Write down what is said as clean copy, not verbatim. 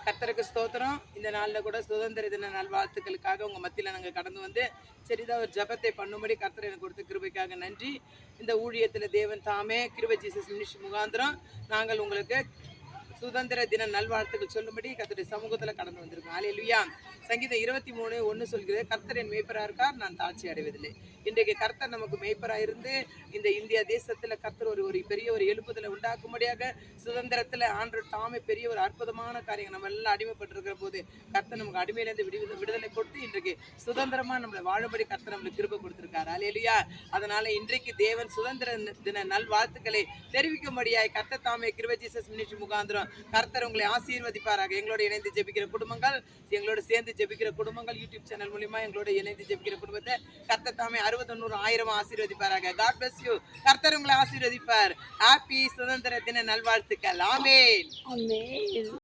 கர்த்தருக்கு ஸ்தோத்திரம். இந்த நாளில் கூட சுதந்திர தின நல்வாழ்த்துக்களுக்காக உங்கள் மத்தியில் நாங்கள் கடந்து வந்து சரிதான் ஒரு ஜபத்தை பண்ணும்படி கர்த்தர் எனக்கு கொடுத்த கிருபைக்காக நன்றி. இந்த ஊழியத்தில் தேவன் தாமே கிருபை ஜீசஸ் மினிஸ்ட்ரி முகாந்திரம் நாங்கள் உங்களுக்கு சுதந்திர தின நல்வாழ்த்துக்கள் சொல்லும்படி கர்த்தருடைய சமூகத்தில் கடந்து வந்திருக்கோம். ஹல்லேலூயா. சங்கீதம் 23:1 சொல்கிறது, கர்த்தர் என் மேய்ப்பராக இருக்கார், நான் தாழ்ச்சி அடைவதில்லை. இன்றைக்கு கர்த்தர் நமக்கு மேய்ப்பராக இருந்து இந்த இந்தியா தேசத்தில் கர்த்தர் ஒரு பெரிய ஒரு எழுப்புதலை உண்டாக்கும்படியாக சுதந்திரத்தில் ஆண்டவர் தாமே பெரிய ஒரு அற்புதமான காரியம் நம்ம எல்லாம் அடிமைப்பட்டிருக்கிற போது கர்த்தர் நமக்கு அடிமையிலேருந்து விடுதலை கொடுத்து இன்றைக்கு சுதந்திரமாக நம்மளை வாழும்படி கர்த்தர் நம்மளுக்கு கிருபை கொடுத்துருக்காரு. ஹல்லேலூயா. அதனால இன்றைக்கு தேவன் சுதந்திர தின நல்வாழ்த்துக்களை தெரிவிக்கும்படியாய் கர்த்தர் தாமே கிருபை ஜீசஸ் மினிஸ்ட்ரி முகாந்திரம் கர்த்தர் உங்களை ஆசீர்வதிப்பாராக. எங்களோட இணைந்து ஜெபிக்கிற குடும்பங்கள், எங்களோட சேர்ந்து ஜெபிக்கிற குடும்பங்கள், யூடியூப் சேனல் மூலியமா எங்களோட இணைந்து ஜெபிக்கிற குடும்பத்தை கர்த்தர் தாமே 60, 100, 1000 ஆசீர்வதிப்பாராக. God bless you. கர்த்தர் உங்களை ஆசீர்வதிப்பார். ஹாப்பி சுதந்திர தின நல்வாழ்த்துக்கள். ஆமென்.